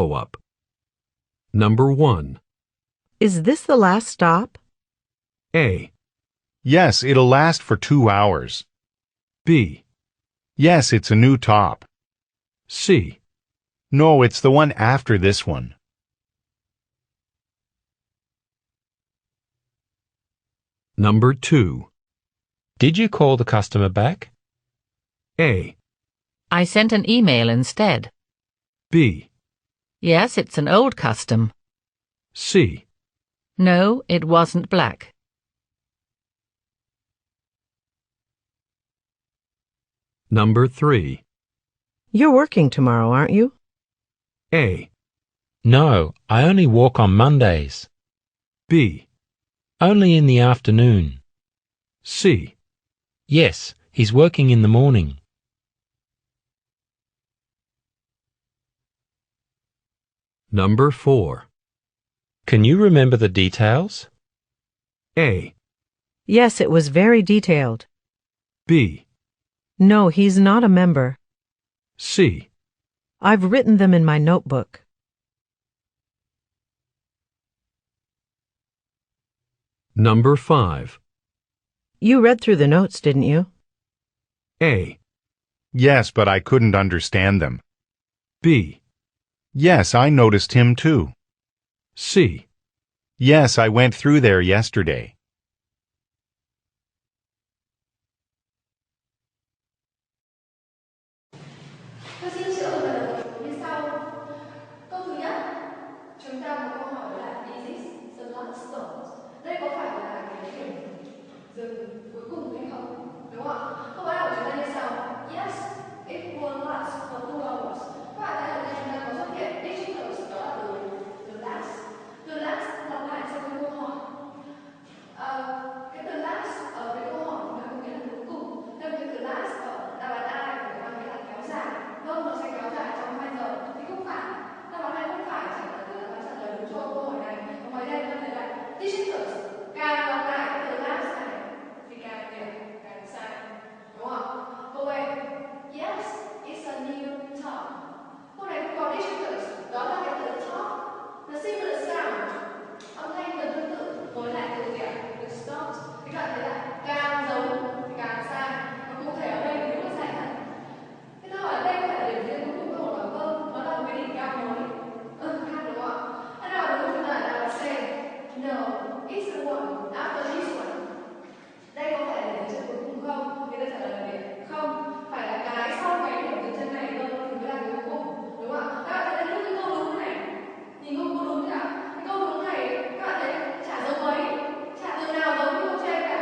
follow-up. Number 1. Is this the last stop? A. Yes, it'll last for 2 hours. B. Yes, it's a new top. C. No, it's the one after this one. Number 2. Did you call the customer back? A. I sent an email instead. B. Yes, it's an old custom. C. No, it wasn't black. Number 3. You're working tomorrow, aren't you? A. No, I only walk on Mondays. B. Only in the afternoon. C. Yes, he's working in the morning. Number 4. Can you remember the details? A. Yes, it was very detailed. B. No, he's not a member. C. I've written them in my notebook. Number 5. You read through the notes, didn't you? A. Yes, but I couldn't understand them. B. Yes, I noticed him too. C. Yes, I went through there yesterday. Tôi xin sửa một lời đầu như sau. Câu thứ nhất, chúng ta có câu hỏi là Is this the last stop? Đây có phải là cái điểm dừng cuối cùng hay không? Đúng không ạ? Câu hỏi của chúng ta như sau. Yes, it will last for 2 hours. Các bạn thấy ở đây chúng ta có xuất hiện digitals, đó là từ last. Từ last lặp lại trong cái câu hỏi. Cái từ last ở cái câu hỏi chúng ta có nghĩa là cuối cùng. Nên cái từ last ở đáp án A của chúng ta nghĩa là kéo dài. Vâng, nó sẽ kéo dài trong 2 giờ. Thì không phải. Đáp án này không phải trả lời từ đáp án trả lời đúng cho câu hỏi này. Và ngoài ra chúng ta thấy là digitals càng lặp lại cái từ last này thì càng nhiều, càng sai. Đúng không ạ? Câu B. Yes, it's a new top. Câu này không có digitals. Đó là cái từ top. The similar sound. Âm thanh gần tương tự với lại từ gì ạ? Từ stop. Thì các bạn thấy là càng giống thì càng sai. Và cụ thể ở đây thì đúng là sai thật. Thế tôi hỏi đây có phải là điểm dừng cuối cùng câu hỏi bảo vâng, nó là một cái đỉnh cao mới. Khác đúng không ạ? Thế nào đúng chúng ta là C. No, it's the one after this one. Đây có phải là điểm dừng cuối cùng không? Thì ta trả lời là điểm không. Phải là cái sau cái điểm dừng chân này thôi thì mới là cái cuối cùng. Đúng không ạ? Các bạn thấy là những cái câu đúng này. Nhìn câu đúng thế nào? Cái câu đúng này các bạn thấy chả giống mấy. Chả từ nào giống như câu trên cả.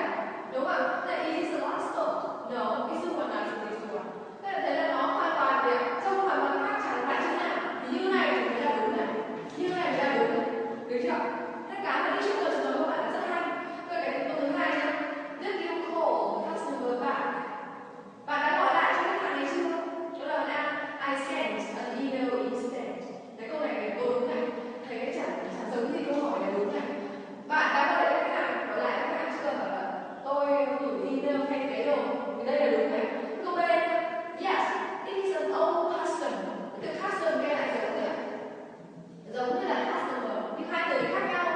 Đúng không ạ? That is the last stop. No, it's the one after this one. Thế là thấy là nó hoàn toàn thì trong hoàn toàn khác chẳng phải chữ nào. Thì như này thì mới là đúng này. Như này mới là đúng này. Được chưa? Thế cái mà đi trước giờ chúng tôi các bạn là rất hay. Tôi cái câu thứ hai nhá. Did you call the customer back? Bạn đã gọi lại cho khách hàng này chưa? Đó là bạn I sent an email instead. Cái câu này là câu đúng này. Thế chẳng giống gì câu hỏi là đúng này. Bạn đã gọi lại khách hàng, gọi lại khách hàng chưa? Bảo là tôi gửi email thay thế rồi. Thì đây là đúng này. Câu B. Yes, it is an old custom. Cái từ custom nghe lại giống như là customer. Nhưng hai từ khác nhau.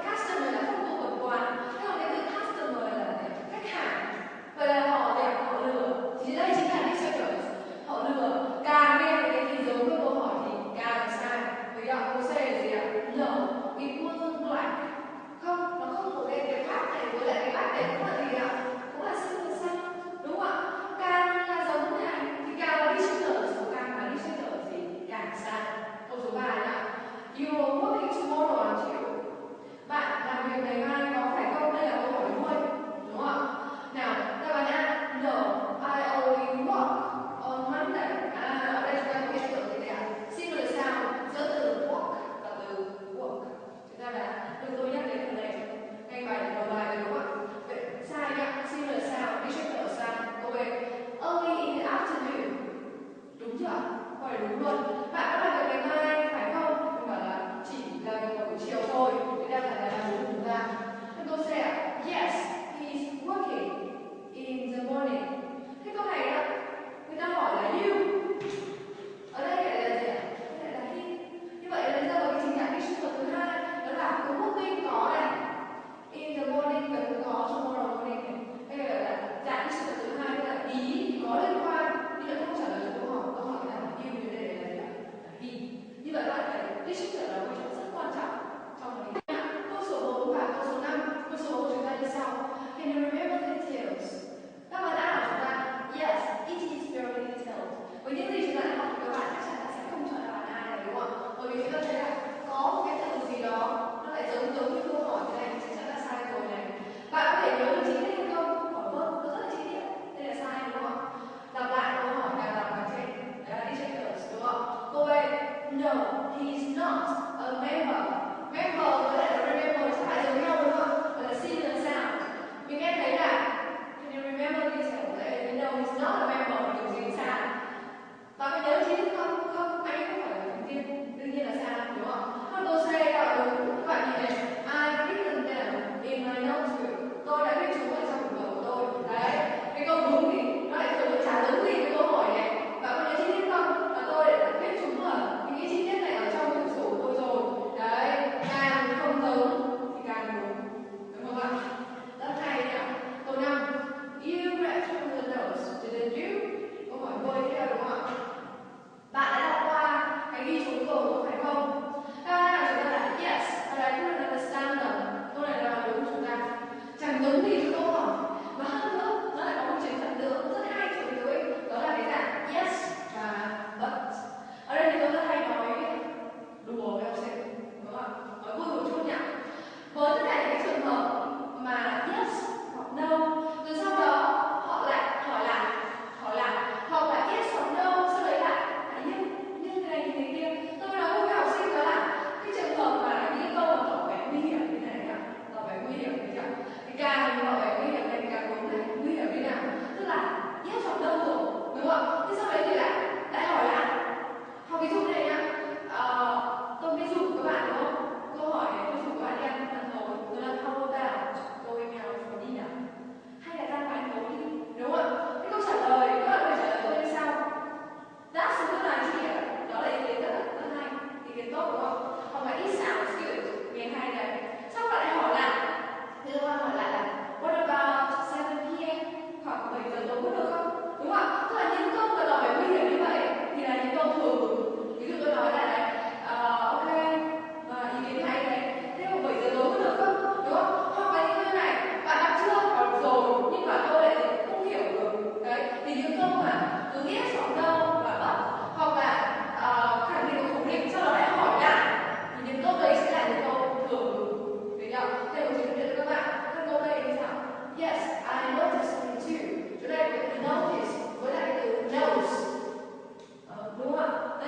Cái customer là phong tục tập quán. Thế còn cái từ customer là khách hàng. Vậy là họ lừa. Thì đây chính là dictators. Họ lừa. Càng nghe cái gì giống với câu hỏi thì càng sai. Vậy ạ, câu C là gì ạ? No, it wasn't black. Không, nó không có cái khác này với lại cái black này cũng là gì ạ? Cũng là silver xanh. Đúng không ạ? Càng là giống như này thì càng là dictators. Càng là dictators thì càng sai. Câu số 3 là You are working tomorrow, aren't you? Bạn làm việc ngày mai có phải không? Đây là câu hỏi 40. Đúng không ạ? Nào, đáp án A. No, I only work on Monday. Ở đây chúng ta có hiện tượng gì ạ? Similar sound giữa từ work và từ work. Chúng ta là đừng tôi nhắc đến từ này. Ngay bài đầu bài đúng không ạ? Vậy sai nhá. Similar sound, dictator sound. Câu B. Only in the afternoon. Đúng chưa? Câu này đúng luôn. Bạn có làm việc ngày mai phải không? Nhưng mà là chỉ làm việc vào buổi chiều thôi. Thì đang là đúng của chúng ta.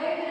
đây